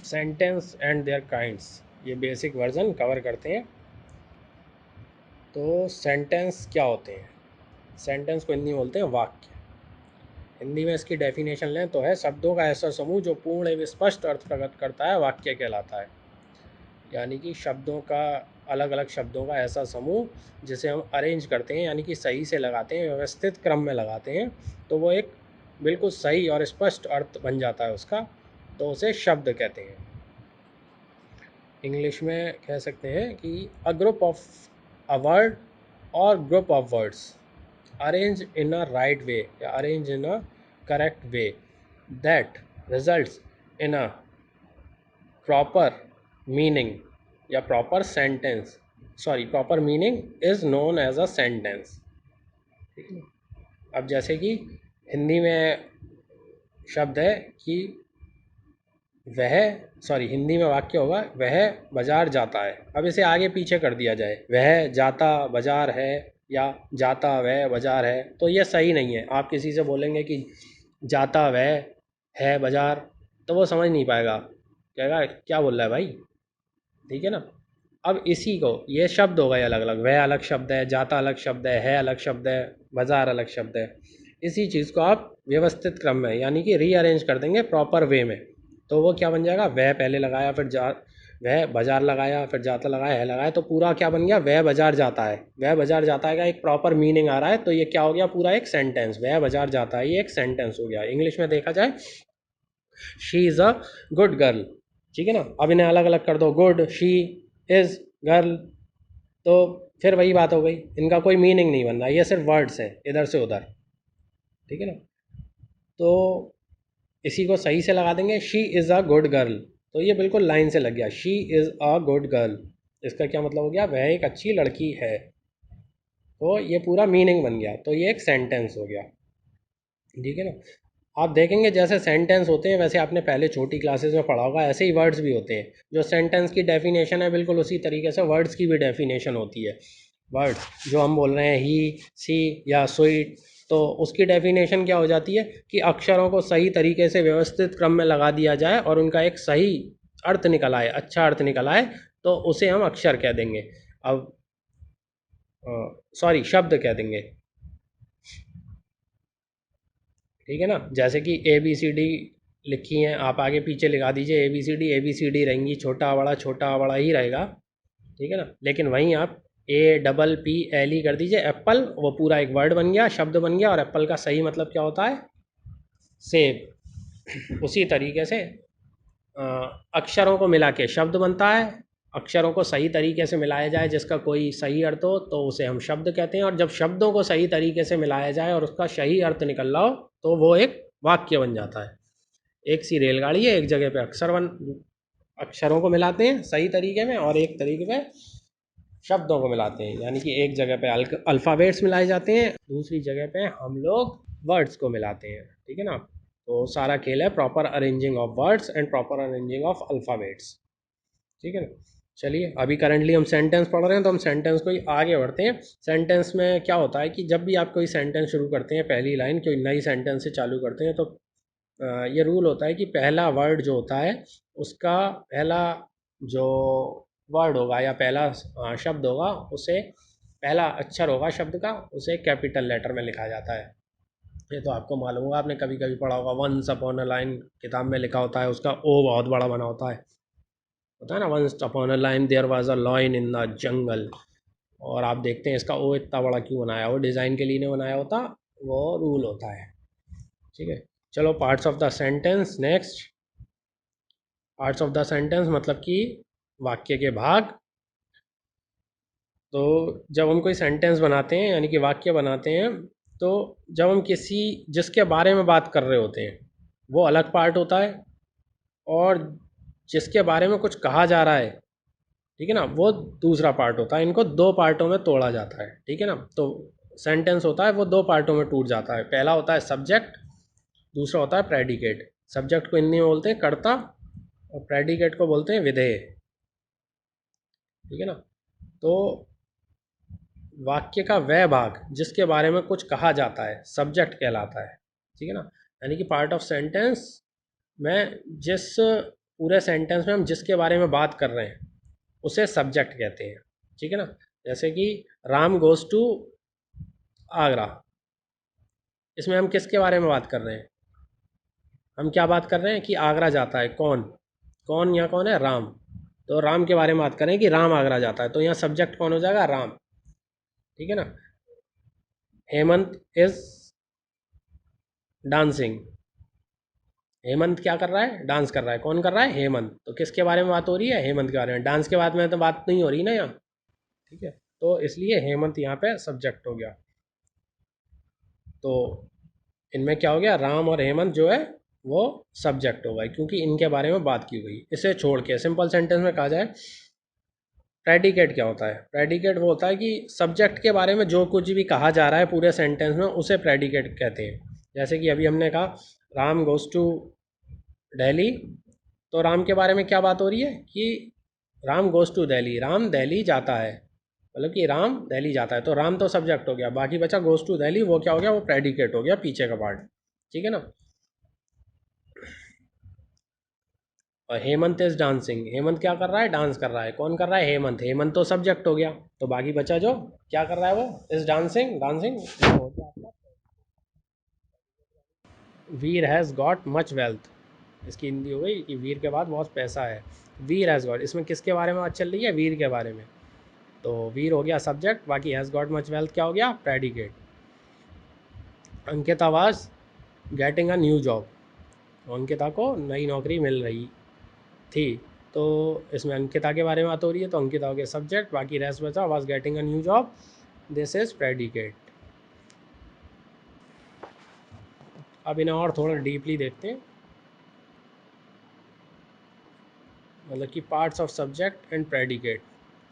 Sentence and there kinds, ये basic version cover करते हैं। तो सेंटेंस क्या होते हैं? सेंटेंस को हिंदी में बोलते हैं वाक्य। हिंदी में इसकी डेफिनेशन लें तो है शब्दों का ऐसा समूह जो पूर्ण एवं स्पष्ट अर्थ प्रकट करता है, वाक्य कहलाता है। यानी कि शब्दों का, अलग अलग शब्दों का ऐसा समूह जिसे हम अरेंज करते हैं, यानी कि सही से लगाते हैं, व्यवस्थित क्रम में लगाते हैं, तो वो एक बिल्कुल सही और स्पष्ट अर्थ बन जाता है उसका, तो उसे शब्द कहते हैं। इंग्लिश में कह सकते हैं कि a group of a word और group of words arrange in a right way या arrange in a correct way that results in a proper meaning या proper sentence, sorry proper meaning is known as a sentence. ठीक है। अब जैसे कि हिंदी में शब्द है कि वह, सॉरी हिंदी में वाक्य होगा वह बाजार जाता है। अब इसे आगे पीछे कर दिया जाए, वह जाता बाजार है या जाता वह बाजार है, तो ये सही नहीं है। आप किसी से बोलेंगे कि जाता वह है बाजार, तो वो समझ नहीं पाएगा, कहेगा क्या बोल रहा है भाई। ठीक है ना। अब इसी को, ये शब्द हो गए अलग अलग, वह अलग शब्द है, जाता अलग शब्द है अलग शब्द है, बाजार अलग शब्द है। इसी चीज़ को आप व्यवस्थित क्रम में यानी कि रीअरेंज कर देंगे प्रॉपर वे में, तो वो क्या बन जाएगा, वह पहले लगाया फिर जा, वह बाजार लगाया फिर जाता लगाया है लगाया, तो पूरा क्या बन गया, वह बाजार जाता है। वह बाजार जाता है का एक प्रॉपर मीनिंग आ रहा है, तो ये क्या हो गया, पूरा एक सेंटेंस, वह बाजार जाता है, ये एक सेंटेंस हो गया। इंग्लिश में देखा जाए, she is a good girl. ठीक है ना। अब इन्हें अलग अलग कर दो, गुड, शी, इज़, गर्ल, तो फिर वही बात हो गई, इनका कोई मीनिंग नहीं बन रहा, ये सिर्फ वर्ड्स हैं इधर से उधर। ठीक है ना। तो इसी को सही से लगा देंगे, she is a good girl, तो ये बिल्कुल लाइन से लग गया, she is a good girl. इसका क्या मतलब हो गया, वह एक अच्छी लड़की है, तो ये पूरा मीनिंग बन गया, तो ये एक सेंटेंस हो गया। ठीक है ना। आप देखेंगे जैसे सेंटेंस होते हैं, वैसे आपने पहले छोटी क्लासेस में पढ़ा होगा, ऐसे ही वर्ड्स भी होते हैं। जो सेंटेंस की डेफिनेशन है, बिल्कुल उसी तरीके से वर्ड्स की भी डेफिनेशन होती है। वर्ड्स जो हम बोल रहे हैं, ही, सी या स्वीट, तो उसकी डेफिनेशन क्या हो जाती है कि अक्षरों को सही तरीके से व्यवस्थित क्रम में लगा दिया जाए और उनका एक सही अर्थ निकल आए, अच्छा अर्थ निकल आए, तो उसे हम अक्षर कह देंगे। अब सॉरी, शब्द कह देंगे। ठीक है ना। जैसे कि ए बी सी डी लिखी हैं, आप आगे पीछे लिखा दीजिए ए बी सी डी रहेंगी, छोटा बड़ा ही रहेगा। ठीक है ना। लेकिन वहीं आप A double P L E कर दीजिए, एप्पल, वो पूरा एक वर्ड बन गया, शब्द बन गया, और एप्पल का सही मतलब क्या होता है, सेब। उसी तरीके से अ, अक्षरों को मिला के शब्द बनता है। अक्षरों को सही तरीके से मिलाया जाए जिसका कोई सही अर्थ हो, तो उसे हम शब्द कहते हैं, और जब शब्दों को सही तरीके से मिलाया जाए और उसका सही अर्थ निकल रहा हो, तो वो एक वाक्य बन जाता है। एक सी रेलगाड़ी है, एक जगह पे अक्षरों को मिलाते हैं सही तरीके में, और एक तरीके पे शब्दों को मिलाते हैं, यानी कि एक जगह पे अल्फ़ाबेट्स मिलाए जाते हैं, दूसरी जगह पे हम लोग वर्ड्स को मिलाते हैं। ठीक है ना। तो सारा खेल है proper arranging of words and proper arranging of alphabets. ठीक है ना। चलिए, अभी करंटली हम सेंटेंस पढ़ रहे हैं, तो हम सेंटेंस को ही आगे बढ़ते हैं। सेंटेंस में क्या होता है कि जब भी आप कोई सेंटेंस शुरू करते हैं, पहली लाइन कोई नई सेंटेंस से चालू करते हैं, तो ये रूल होता है कि पहला वर्ड जो होता है, उसका पहला जो वर्ड होगा या पहला शब्द होगा, उसे, पहला अक्षर होगा शब्द का, उसे कैपिटल लेटर में लिखा जाता है। ये तो आपको मालूम होगा, आपने कभी कभी पढ़ा होगा, वंस अपॉन अ लाइन किताब में लिखा होता है, उसका ओ बहुत बड़ा बना होता है ना, once upon a line there was a lion in the jungle. और आप देखते हैं इसका ओ इतना बड़ा क्यों बनाया, वो डिज़ाइन के लिए नहीं बनाया होता, वो रूल होता है। ठीक है। चलो, parts of the sentence next. Parts of the sentence मतलब कि वाक्य के भाग। तो जब हम कोई सेंटेंस बनाते हैं यानी कि वाक्य बनाते हैं, तो जब हम किसी, जिसके बारे में बात कर रहे होते हैं, वो अलग पार्ट होता है, और जिसके बारे में कुछ कहा जा रहा है, ठीक है ना, वो दूसरा पार्ट होता है। इनको दो पार्टों में तोड़ा जाता है। ठीक है ना। तो सेंटेंस होता है वो दो पार्टों में टूट जाता है। पहला होता है सब्जेक्ट, दूसरा होता है प्रेडिकेट। सब्जेक्ट को हिंदी में बोलते हैं कर्ता, और प्रेडिकेट को बोलते हैं विधेय। ठीक है ना। तो वाक्य का वह भाग जिसके बारे में कुछ कहा जाता है, सब्जेक्ट कहलाता है। ठीक है ना। यानी कि पार्ट ऑफ सेंटेंस में जिस पूरे सेंटेंस में हम जिसके बारे में बात कर रहे हैं उसे सब्जेक्ट कहते हैं। ठीक है ना। जैसे कि राम गोज टू आगरा, इसमें हम किसके बारे में बात कर रहे हैं? हम क्या बात कर रहे हैं कि आगरा जाता है कौन? कौन यहाँ कौन है? राम। तो राम के बारे में बात करें कि राम आगरा जाता है, तो यहाँ सब्जेक्ट कौन हो जाएगा? राम। ठीक है ना। हेमंत इज डांसिंग, हेमंत क्या कर रहा है? डांस कर रहा है। कौन कर रहा है? हेमंत। तो किसके बारे में बात हो रही है? हेमंत के बारे में। डांस के बारे में तो बात नहीं हो रही ना यहाँ। ठीक है। तो इसलिए हेमंत यहाँ पे सब्जेक्ट हो गया। तो इनमें क्या हो गया? राम और हेमंत जो है वो सब्जेक्ट हो गए, क्योंकि इनके बारे में बात की गई। इसे छोड़ के सिंपल सेंटेंस में कहा जाए, प्रेडिकेट क्या होता है? प्रेडिकेट वो होता है कि सब्जेक्ट के बारे में जो कुछ भी कहा जा रहा है पूरे सेंटेंस में उसे प्रेडिकेट कहते हैं। जैसे कि अभी हमने कहा राम गोज टू दिल्ली, तो राम के बारे में क्या बात हो रही है कि राम गोज टू दिल्ली, राम दिल्ली जाता है, मतलब कि राम दिल्ली जाता है। तो राम तो सब्जेक्ट हो गया, बाकी बचा गोज टू दिल्ली, वो क्या हो गया? वो प्रेडिकेट हो गया, पीछे का पार्ट। ठीक है ना। और हेमंत इज डांसिंग, हेमंत क्या कर रहा है? डांस कर रहा है। कौन कर रहा है? हेमंत। हेमंत तो सब्जेक्ट हो गया, तो बाकी बचा जो क्या कर रहा है वो इज डांसिंग, डांसिंग हो गया आपका। वीर हैज़ गॉट मच वेल्थ, इसकी हिंदी हो गई कि वीर के बाद बहुत पैसा है। वीर हैज़ गॉट, इसमें किसके बारे में बात चल रही है? वीर के बारे में। तो वीर हो गया सब्जेक्ट, बाकी हैज़ गॉट मच वेल्थ क्या हो गया? Predicate. Ankita was getting a new job, Ankita को नई नौकरी मिल रही थी। तो इसमें अंकिता के बारे में बात हो रही है, तो अंकिता हो गया सब्जेक्ट, बाकी रेस्ट बचा was getting a new job, this is predicate. अब इन्हें और थोड़ा डीपली देखते हैं, मतलब कि parts of subject and predicate.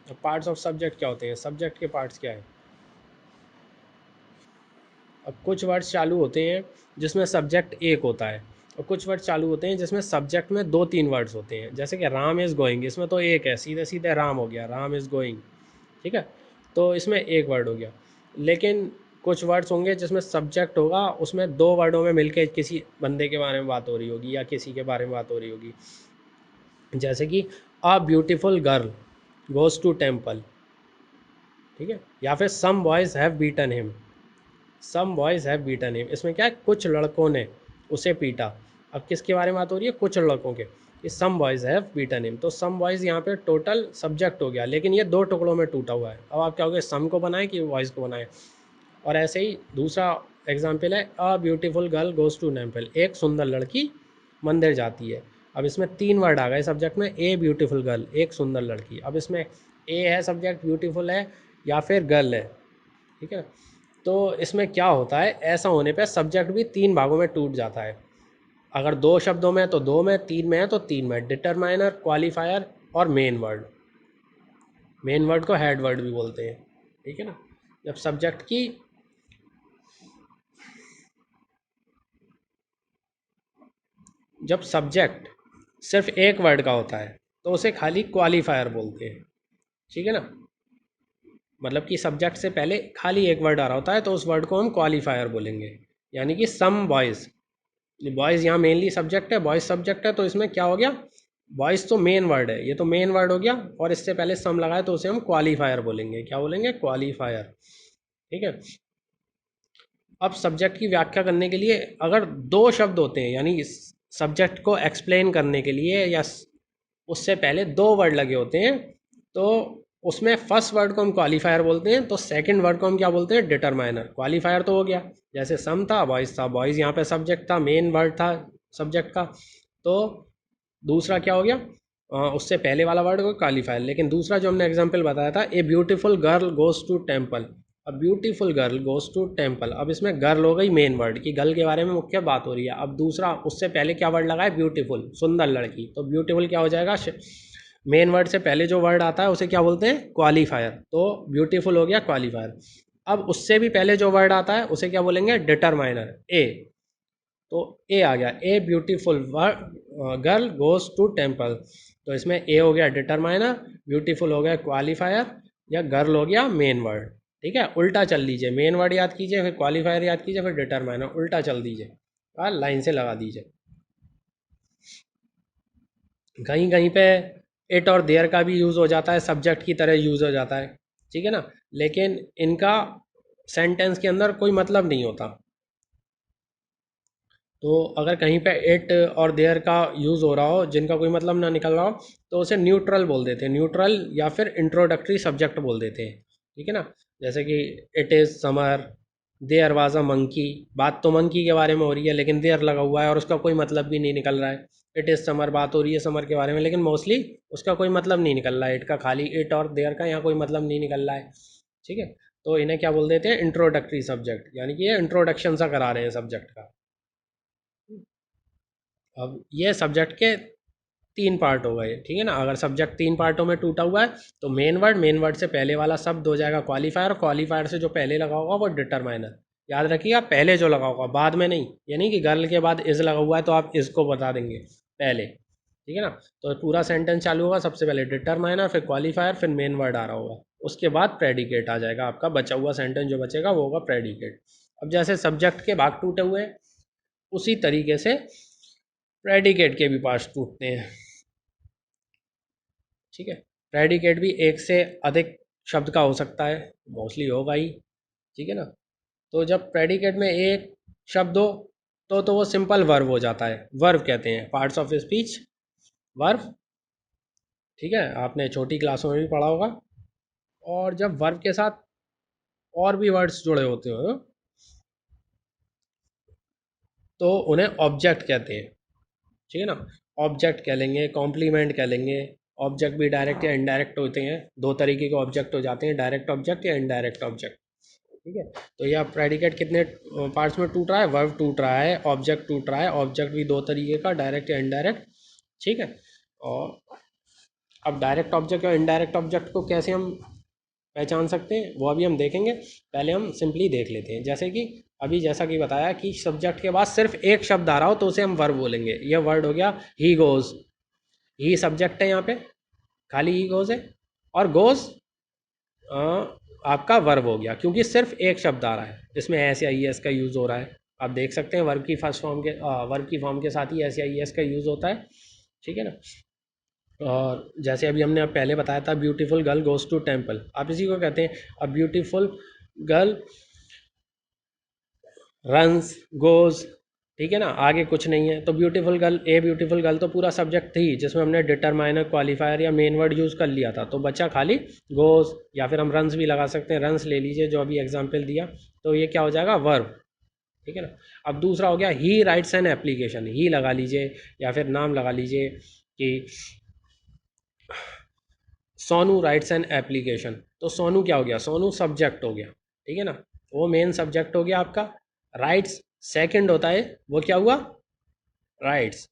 अब पार्ट्स ऑफ सब्जेक्ट क्या होते हैं? सब्जेक्ट के पार्ट्स क्या हैं? अब कुछ वर्ड्स चालू होते हैं जिसमें सब्जेक्ट एक होता है, और कुछ वर्ड चालू होते हैं जिसमें सब्जेक्ट में दो तीन वर्ड्स होते हैं। जैसे कि राम इज़ गोइंग, इसमें तो एक है, सीधे सीधे राम हो गया, राम इज़ गोइंग। ठीक है। तो इसमें एक वर्ड हो गया। लेकिन कुछ वर्ड्स होंगे जिसमें सब्जेक्ट होगा, उसमें दो वर्डों में मिलके किसी बंदे के बारे में बात हो रही होगी या किसी के बारे में बात हो रही होगी। जैसे कि a beautiful girl goes to temple. ठीक है। या फिर some boys have beaten him, some boys have beaten him, इसमें क्या है? कुछ लड़कों ने उसे पीटा। अब किसके बारे में बात हो रही है? कुछ लड़कों के, कि सम बॉयज़ हैव बीटन हिम। तो सम बॉयज़ यहाँ पे टोटल सब्जेक्ट हो गया, लेकिन ये दो टुकड़ों में टूटा हुआ है। अब आप क्या हो गए? सम को बनाए कि बॉयज़ को बनाए? और ऐसे ही दूसरा एग्जाम्पल है a beautiful girl goes to temple, एक सुंदर लड़की मंदिर जाती है। अब इसमें तीन वर्ड आ गए सब्जेक्ट में, ए ब्यूटीफुल गर्ल, एक सुंदर लड़की। अब इसमें ए है सब्जेक्ट, ब्यूटीफुल है, या फिर गर्ल है। ठीक है। तो इसमें क्या होता है? ऐसा होने पे सब्जेक्ट भी तीन भागों में टूट जाता है। अगर दो शब्दों में तो दो में, तीन में है तो तीन में। डिटरमाइनर, क्वालिफायर और मेन वर्ड। मेन वर्ड को हेड वर्ड भी बोलते हैं। ठीक है ना। जब सब्जेक्ट की, जब सब्जेक्ट सिर्फ एक वर्ड का होता है तो उसे खाली क्वालिफायर बोलते हैं। ठीक है ना। मतलब कि सब्जेक्ट से पहले खाली एक वर्ड आ रहा होता है तो उस वर्ड को हम क्वालिफायर बोलेंगे। यानी कि सम बॉयज़, बॉयज़ यहाँ मेनली सब्जेक्ट है, बॉयज़ सब्जेक्ट है, तो इसमें क्या हो गया? बॉयज़ तो मेन वर्ड है, ये तो मेन वर्ड हो गया, और इससे पहले सम लगाए तो उसे हम क्वालिफायर बोलेंगे। क्या बोलेंगे? क्वालिफायर। ठीक है। अब सब्जेक्ट की व्याख्या करने के लिए अगर दो शब्द होते हैं, यानी सब्जेक्ट को एक्सप्लेन करने के लिए या उससे पहले दो वर्ड लगे होते हैं, तो उसमें फर्स्ट वर्ड को हम क्वालिफायर बोलते हैं, तो सेकंड वर्ड को हम क्या बोलते हैं? डिटरमाइनर। क्वालिफायर तो हो गया, जैसे सम था, बॉयज़ था, बॉयज़ यहाँ पे सब्जेक्ट था, मेन वर्ड था सब्जेक्ट का। तो दूसरा क्या हो गया? उससे पहले वाला वर्ड को क्वालिफायर। लेकिन दूसरा जो हमने एग्जांपल बताया था, a beautiful girl goes to temple, अब beautiful girl goes to temple, अब इसमें गर्ल हो गई मेन वर्ड, की गर्ल के बारे में मुख्य बात हो रही है। अब दूसरा उससे पहले क्या वर्ड लगा है? ब्यूटीफुल, सुंदर लड़की। तो ब्यूटीफुल क्या हो जाएगा? मेन वर्ड से पहले जो वर्ड आता है उसे क्या बोलते हैं? क्वालिफायर। तो ब्यूटीफुल हो गया क्वालिफायर। अब उससे भी पहले जो वर्ड आता है उसे क्या बोलेंगे? Determiner, a. तो ए आ गया, a beautiful girl goes to temple. तो इसमें ए हो गया डिटरमाइनर, ब्यूटीफुल हो गया क्वालिफायर, या गर्ल हो गया मेन वर्ड। ठीक है। उल्टा चल लीजिए, मेन वर्ड याद कीजिए, फिर क्वालिफायर याद कीजिए, फिर डिटरमाइनर, उल्टा चल दीजिए और लाइन से लगा दीजिए। कहीं कहीं पे इट और देयर का भी यूज़ हो जाता है, सब्जेक्ट की तरह यूज़ हो जाता है, ठीक है ना। लेकिन इनका सेंटेंस के अंदर कोई मतलब नहीं होता। तो अगर कहीं पे इट और देयर का यूज़ हो रहा हो जिनका कोई मतलब ना निकल रहा हो, तो उसे न्यूट्रल बोल देते हैं, न्यूट्रल या फिर इंट्रोडक्टरी सब्जेक्ट बोल देते हैं, ठीक है ना। जैसे कि it is summer, there was a monkey. बात तो मंकी के बारे में हो रही है लेकिन देयर लगा हुआ है और उसका कोई मतलब भी नहीं निकल रहा है। इट इज़ समर, बात हो रही है समर के बारे में लेकिन मोस्टली उसका कोई मतलब नहीं निकल रहा है, इट का खाली इट और देयर का यहाँ कोई मतलब नहीं निकल रहा है, ठीक है। तो इन्हें क्या बोल देते हैं, इंट्रोडक्टरी सब्जेक्ट, यानी कि ये इंट्रोडक्शन सा करा रहे हैं सब्जेक्ट का। अब ये सब्जेक्ट के तीन पार्ट हो गए, ठीक है ना। अगर सब्जेक्ट तीन पार्टों में टूटा हुआ है तो मेन वर्ड से पहले वाला शब्द हो जाएगा क्वालिफायर, और क्वालिफायर से जो पहले लगा होगा वो डिटरमाइनर। याद रखिएगा, पहले जो लगा होगा, बाद में नहीं। ये नहीं कि गर्ल के बाद इज लगा हुआ है तो आप इसको बता देंगे, पहले, ठीक है ना। तो पूरा सेंटेंस चालू होगा, सबसे पहले डिटरमाइनर, फिर क्वालिफायर, फिर मेन वर्ड आ रहा होगा, उसके बाद प्रेडिकेट आ जाएगा। आपका बचा हुआ सेंटेंस जो बचेगा वो होगा प्रेडिकेट। अब जैसे सब्जेक्ट के भाग टूटे हुए हैं, उसी तरीके से प्रेडिकेट के भी पार्ट्स टूटते हैं, ठीक है। प्रेडिकेट भी एक से अधिक शब्द का हो सकता है, मोस्टली होगा ही, ठीक है ना। तो जब प्रेडिकेट में एक शब्द हो तो वो सिंपल वर्ब हो जाता है, वर्ब कहते हैं, पार्ट्स ऑफ स्पीच, वर्ब, ठीक है। आपने छोटी क्लासों में भी पढ़ा होगा। और जब वर्ब के साथ और भी वर्ड्स जुड़े होते हो तो उन्हें ऑब्जेक्ट कहते हैं, ठीक है ना। ऑब्जेक्ट कह लेंगे, कॉम्प्लीमेंट कह लेंगे। ऑब्जेक्ट भी डायरेक्ट या इनडायरेक्ट होते हैं, दो तरीके के ऑब्जेक्ट हो जाते हैं, डायरेक्ट ऑब्जेक्ट या इनडायरेक्ट ऑब्जेक्ट, ठीक है। तो यह प्रेडिकेट कितने पार्ट्स में टूट रहा है, वर्ब टूट रहा है, ऑब्जेक्ट टूट रहा है। ऑब्जेक्ट भी दो तरीके का, डायरेक्ट या इनडायरेक्ट, ठीक है। और अब डायरेक्ट ऑब्जेक्ट और इनडायरेक्ट ऑब्जेक्ट को कैसे हम पहचान सकते हैं वो अभी हम देखेंगे। पहले हम सिंपली देख लेते हैं, जैसे कि अभी जैसा कि बताया कि सब्जेक्ट के बाद सिर्फ एक शब्द आ रहा हो तो उसे हम वर्ब बोलेंगे। यह वर्ड हो गया ही गोज, ही सब्जेक्ट है यहाँ पे, खाली ही गोज है, और गोज आपका वर्ब हो गया क्योंकि सिर्फ एक शब्द आ रहा है, इसमें एस या ई एस का यूज़ हो रहा है। आप देख सकते हैं वर्ब की फर्स्ट फॉर्म के वर्ब की फॉर्म के साथ ही एस या ई एस का यूज़ होता है, ठीक है ना। और जैसे अभी हमने अब पहले बताया था, beautiful girl goes to temple, आप इसी को कहते हैं। अब ब्यूटीफुल गर्ल रंस, गोज, ठीक है ना, आगे कुछ नहीं है। तो ब्यूटीफुल गर्ल, ए ब्यूटीफुल गर्ल तो पूरा सब्जेक्ट थी जिसमें हमने डिटरमाइनर, क्वालिफायर या मेन वर्ड यूज़ कर लिया था, तो बचा खाली गोज, या फिर हम रंस भी लगा सकते हैं, रंस ले लीजिए जो अभी एग्जाम्पल दिया। तो ये क्या हो जाएगा, वर्ब, ठीक है ना। अब दूसरा हो गया ही राइट्स एन एप्लीकेशन, ही लगा लीजिए या फिर नाम लगा लीजिए कि सोनू राइट्स एन एप्लीकेशन। तो सोनू क्या हो गया, सोनू सब्जेक्ट हो गया, ठीक है ना, वो मेन सब्जेक्ट हो गया आपका। राइट्स सेकंड होता है, वो क्या हुआ, राइट्स,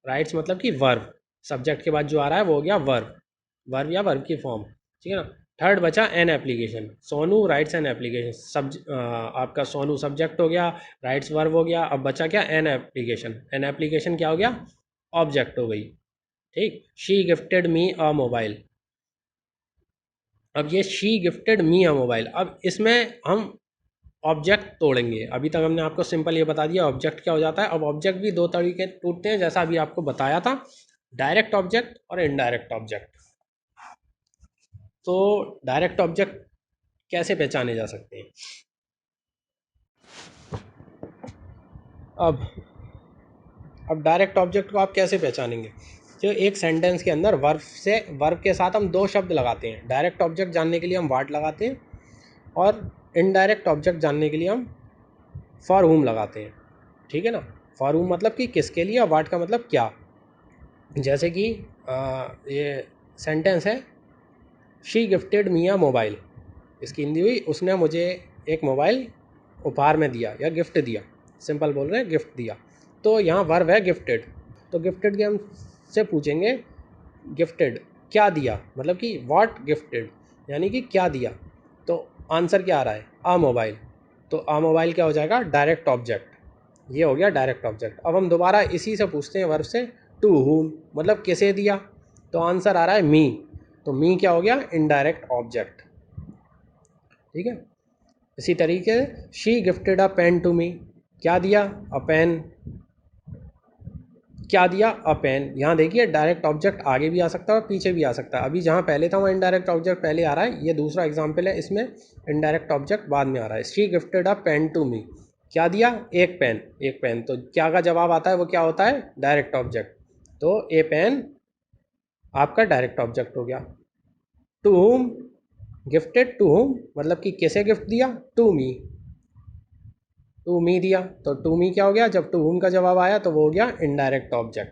राइट्स मतलब कि वर्ब, सब्जेक्ट के बाद जो आ रहा है वो हो गया वर्ब, वर्ब या वर्ब की फॉर्म, ठीक है ना। थर्ड बचा an application, Sonu rights an application, आपका सोनू सब्जेक्ट हो गया, राइट्स वर्ब हो गया, अब बचा क्या, एन एप्लीकेशन। एन एप्लीकेशन क्या हो गया, ऑब्जेक्ट हो गई, ठीक। She gifted me a mobile, अब ये she gifted me a mobile, अब इसमें हम ऑब्जेक्ट तोड़ेंगे। अभी तक हमने आपको सिंपल ये बता दिया ऑब्जेक्ट क्या हो जाता है। अब ऑब्जेक्ट भी दो तरीके टूटते हैं जैसा अभी आपको बताया था, डायरेक्ट ऑब्जेक्ट और इनडायरेक्ट ऑब्जेक्ट। तो डायरेक्ट ऑब्जेक्ट कैसे पहचाने जा सकते हैं। अब अब डायरेक्ट ऑब्जेक्ट को आप कैसे पहचानेंगे, जो एक सेंटेंस के अंदर वर्ब के साथ हम दो शब्द लगाते हैं। डायरेक्ट ऑब्जेक्ट जानने के लिए हम वाट लगाते हैं, और इनडायरेक्ट ऑब्जेक्ट जानने के लिए हम फॉर हुम लगाते हैं, ठीक है ना। फॉर हुम मतलब कि किसके लिए, और वाट का मतलब क्या। जैसे कि ये सेंटेंस है, she gifted me a mobile, इसकी हिंदी हुई उसने मुझे एक मोबाइल उपहार में दिया या गिफ्ट दिया, सिंपल बोल रहे हैं गिफ्ट दिया। तो यहाँ वर्ब है गिफ्टेड, तो गिफ्टेड के हम से पूछेंगे गिफ्टेड क्या दिया, मतलब कि व्हाट गिफ्टेड, यानी कि क्या दिया। तो आंसर क्या आ रहा है, आ मोबाइल, तो आ मोबाइल क्या हो जाएगा, डायरेक्ट ऑब्जेक्ट, ये हो गया डायरेक्ट ऑब्जेक्ट। अब हम दोबारा इसी से पूछते हैं वर्ब से, टू हुम मतलब किसे दिया, तो आंसर आ रहा है मी, तो मी क्या हो गया, इनडायरेक्ट ऑब्जेक्ट, ठीक है। इसी तरीके से she gifted a pen to me, क्या दिया, अ पेन, क्या दिया, अ पेन। यहाँ देखिए डायरेक्ट ऑब्जेक्ट आगे भी आ सकता है और पीछे भी आ सकता है। अभी जहाँ पहले था वहाँ इनडायरेक्ट ऑब्जेक्ट पहले आ रहा है, ये दूसरा एग्जाम्पल है, इसमें इनडायरेक्ट ऑब्जेक्ट बाद में आ रहा है। She gifted a pen to me. क्या दिया, एक पेन। एक पेन, तो क्या का जवाब आता है वो क्या होता है, डायरेक्ट ऑब्जेक्ट। तो ए पेन आपका डायरेक्ट ऑब्जेक्ट हो गया। To whom, gifted to whom मतलब कि किसे गिफ्ट दिया, टू मी। टू मी दिया तो टू मी क्या हो गया, जब टू whom का जवाब आया तो वो हो गया इनडायरेक्ट ऑब्जेक्ट।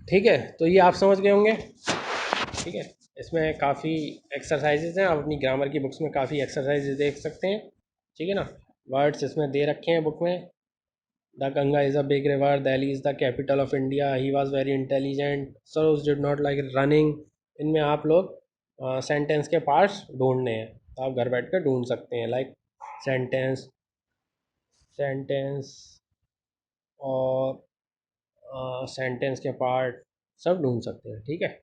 ठीक है, तो ये आप समझ गए होंगे। ठीक है, इसमें काफ़ी एक्सरसाइजेज हैं, आप अपनी ग्रामर की बुक्स में काफ़ी एक्सरसाइजेज देख सकते हैं। ठीक है ना, वर्ड्स इसमें दे रखे हैं बुक में। The Ganga is a big river, Delhi is the capital of India, he was very intelligent, Saroj did not like running. इनमें आप लोग सेंटेंस के पार्ट्स ढूंढने हैं, तो आप घर बैठ कर ढूंढ सकते हैं। लाइक सेंटेंस, सेंटेंस और सेंटेंस के पार्ट सब ढूंढ सकते हैं। ठीक है,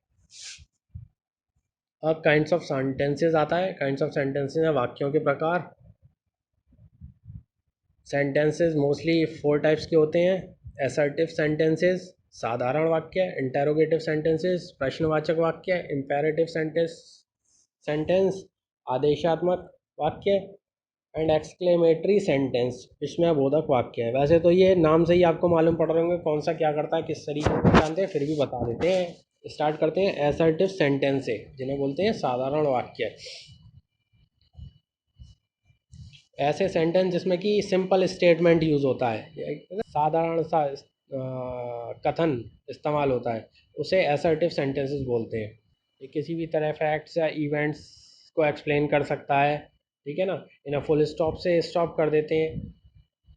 अब काइंड्स ऑफ सेंटेंसेस आता है। काइंड्स ऑफ सेंटेंसेस हैं वाक्यों के प्रकार। सेंटेंसेस मोस्टली 4 टाइप्स के होते हैं। असर्टिव सेंटेंसेस, साधारण वाक्य। इंटेरोगेटिव सेंटेंसेस, प्रश्नवाचक वाक्य। इम्पेरेटिव सेंटेंस, आदेशात्मक वाक्य। एंड एक्सक्लेमेटरी सेंटेंस, विस्मयबोधक वाक्य है। वैसे तो ये नाम से ही आपको मालूम पड़ रहे होंगे कौन सा क्या करता है, किस तरीके से जानते हैं, फिर भी बता देते हैं। स्टार्ट करते हैं असर्टिव सेंटेंस से, जिन्हें बोलते हैं साधारण वाक्य। ऐसे सेंटेंस जिसमें कि सिंपल स्टेटमेंट यूज़ होता है, साधारण सा कथन इस्तेमाल होता है, उसे असर्टिव सेंटेंसेस बोलते हैं। ये किसी भी तरह फैक्ट्स या इवेंट्स को एक्सप्लेन कर सकता है। ठीक है ना, इन्हें फुल स्टॉप से स्टॉप कर देते हैं।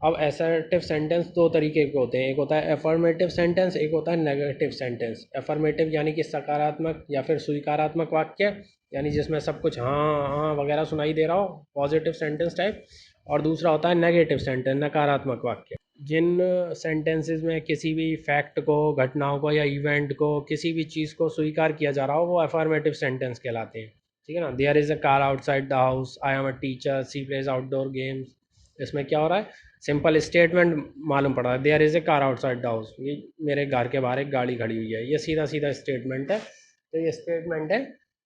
अब असर्टिव सेंटेंस दो तरीके के होते हैं, एक होता है अफर्मेटिव सेंटेंस, एक होता है नेगेटिव सेंटेंस। अफर्मेटिव यानी कि सकारात्मक या फिर स्वीकारात्मक वाक्य, यानी जिसमें सब कुछ हाँ हाँ वगैरह सुनाई दे रहा हो, पॉजिटिव सेंटेंस टाइप। और दूसरा होता है नेगेटिव सेंटेंस, नकारात्मक वाक्य। जिन सेंटेंसेस में किसी भी फैक्ट को, घटनाओं को या इवेंट को, किसी भी चीज़ को स्वीकार किया जा रहा हो, वो अफर्मेटिव सेंटेंस कहलाते हैं। ठीक है ना, there is a car outside the house, I am a teacher, she plays outdoor games. इसमें क्या हो रहा है, सिंपल स्टेटमेंट मालूम पड़ रहा है, there is a car outside the house, ये मेरे घर के बाहर एक गाड़ी खड़ी हुई है। ये सीधा सीधा स्टेटमेंट है, तो ये स्टेटमेंट है,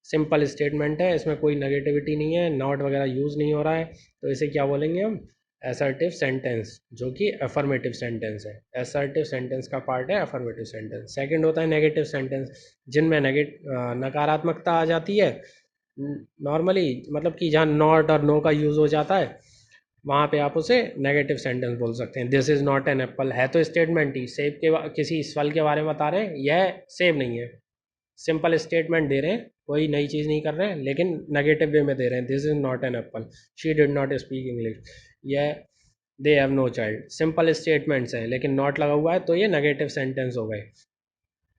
सिंपल स्टेटमेंट है, इसमें कोई नेगेटिविटी नहीं है, नॉट वगैरह यूज़ नहीं हो रहा है। तो इसे क्या बोलेंगे हम, असर्टिव सेंटेंस, जो कि अफर्मेटिव सेंटेंस है। असर्टिव सेंटेंस का पार्ट है अफर्मेटिव सेंटेंस। सेकंड होता है नेगेटिव सेंटेंस, जिनमें नकारात्मकता आ जाती है। नॉर्मली मतलब कि जहाँ नॉट और नो का यूज़ हो जाता है, वहाँ पे आप उसे नेगेटिव सेंटेंस बोल सकते हैं। This is not an Apple, है तो स्टेटमेंट ही, सेब के किसी फल के बारे में बता रहे हैं, यह सेब नहीं है। सिंपल स्टेटमेंट दे रहे हैं, कोई नई चीज़ नहीं कर रहे हैं, लेकिन नेगेटिव वे में दे रहे हैं। This is not an apple, she did not speak English, यह they have no child. Simple statements हैं, लेकिन नॉट लगा हुआ है, तो ये नेगेटिव सेंटेंस हो गए।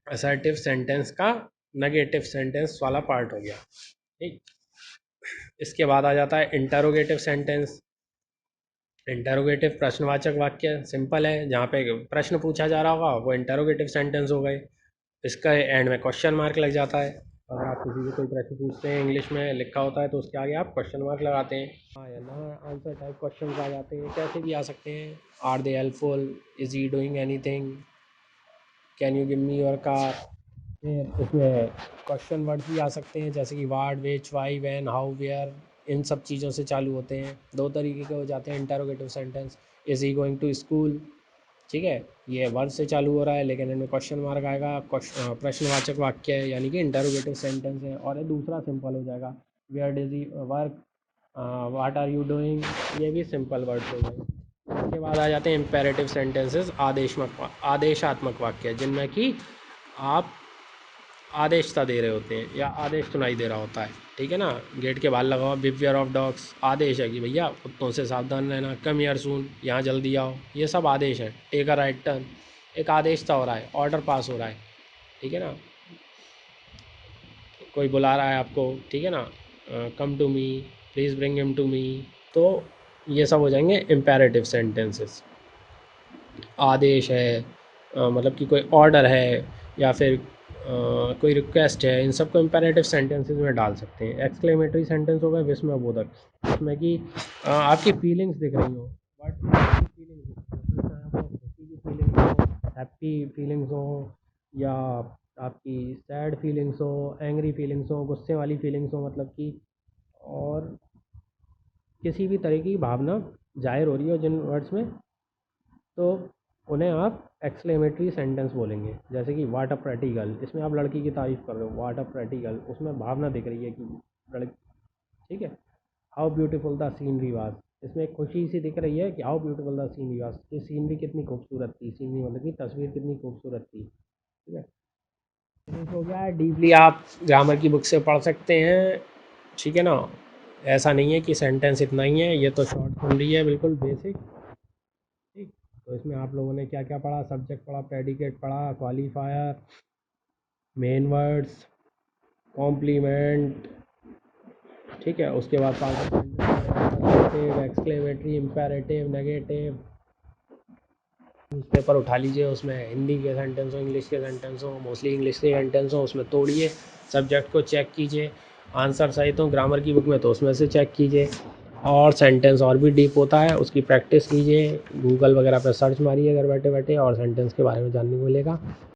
असर्टिव सेंटेंस का नेगेटिव सेंटेंस वाला पार्ट हो गया। ठीक, इसके बाद आ जाता है इंटरोगेटिव सेंटेंस। इंटरोगेटिव प्रश्नवाचक वाक्य, सिंपल है, जहाँ पे प्रश्न पूछा जा रहा होगा वो इंटरोगेटिव सेंटेंस हो गए। इसका एंड में क्वेश्चन मार्क लग जाता है। अगर आप किसी से कोई प्रश्न पूछते हैं, इंग्लिश में लिखा होता है, तो उसके आगे आप क्वेश्चन मार्क लगाते हैं। हाँ या ना आंसर टाइप क्वेश्चन आ जाते हैं, कैसे भी आ सकते हैं। Are they helpful, is he doing anything, can you give me your car. फिर इसमें क्वेश्चन वर्ड्स भी आ सकते हैं, जैसे कि वाट, विच, वाई, व्हेन, हाउ, वेयर। इन सब चीज़ों से चालू होते हैं। दो तरीके के हो जाते हैं interrogative sentence. Is he going to school, ठीक है, ये वर्ड से चालू हो रहा है, लेकिन इनमें क्वेश्चन मार्क आएगा। प्रश्नवाचक वाक्य है, यानी कि इंटरोगेटिव सेंटेंस है। और ये दूसरा सिंपल हो जाएगा, where does he work, what are you doing, ये भी सिंपल वर्ड हो गए। इसके बाद आ जाते हैं इम्पेरेटिव सेंटेंसेस, आदेशात्मक वाक्य, जिनमें कि आप आदेशता दे रहे होते हैं या आदेश सुनाई दे रहा होता है। ठीक है ना, गेट के बाहर लगा हुआ बिहेवियर ऑफ डॉग्स, आदेश है कि भैया कुत्तों से सावधान रहना। कम हियर सून, यहाँ जल्दी आओ, ये सब आदेश है। टेक अ राइट टर्न, एक आदेश सा हो रहा है, ऑर्डर पास हो रहा है। ठीक है ना, कोई बुला रहा है आपको, ठीक है ना, come to me, please bring him to me. तो ये सब हो जाएंगे इम्पेरेटिव सेंटेंसेस। आदेश है, मतलब कि कोई ऑर्डर है, या फिर कोई रिक्वेस्ट है, इन सबको इम्पेरेटिव सेंटेंसेस में डाल सकते हैं। एक्सक्लेमेटरी सेंटेंस हो गए विस्मयबोधक, जिसमें कि आपकी फीलिंग्स दिख रही हो, बट फीलिंग्स हैप्पी फीलिंग्स हो या आपकी सैड फीलिंग्स हो, एंग्री फीलिंग्स हो, गुस्से वाली फीलिंग्स हो, मतलब कि और किसी भी तरह की भावना जाहिर हो रही हो जिन वर्ड्स में, तो उन्हें आप एक्सक्लेमेटरी सेंटेंस बोलेंगे। जैसे कि वाट अ प्रेटी गर्ल, इसमें आप लड़की की तारीफ कर रहे हो, वाट अ प्रेटी गर्ल, उसमें भावना दिख रही है कि लड़की, ठीक है। How beautiful the scenery was, इसमें एक खुशी सी दिख रही है कि how beautiful the scenery was, कि सीनरी कितनी खूबसूरत थी, सीनरी मतलब कि तस्वीर कितनी खूबसूरत थी, ठीक है। फिनिश हो गया है। डीपली आप ग्रामर की बुक से पढ़ सकते हैं, ठीक है ना। ऐसा नहीं है कि सेंटेंस इतना ही है, ये तो शॉर्ट सुन रही है, बिल्कुल बेसिक, ठीक। तो इसमें आप लोगों ने क्या क्या पढ़ा, सब्जेक्ट पढ़ा, प्रेडिकेट पढ़ा, क्वालिफायर, मेन वर्ड्स, कॉम्प्लीमेंट, ठीक है। उसके बाद positive, exclamatory, imperative, negative. Newspaper उठा लीजिए, उसमें हिंदी के सेंटेंस हो, इंग्लिश के सेंटेंस हो, मोस्टली इंग्लिश के सेंटेंस हो, उसमें तोड़िए, सब्जेक्ट को चेक कीजिए, आंसर सही तो ग्रामर की बुक में तो उसमें से चेक कीजिए, और सेंटेंस और भी डीप होता है, उसकी प्रैक्टिस कीजिए, गूगल वगैरह पर सर्च मारिए घर बैठे बैठे और सेंटेंस के बारे में जानने को मिलेगा।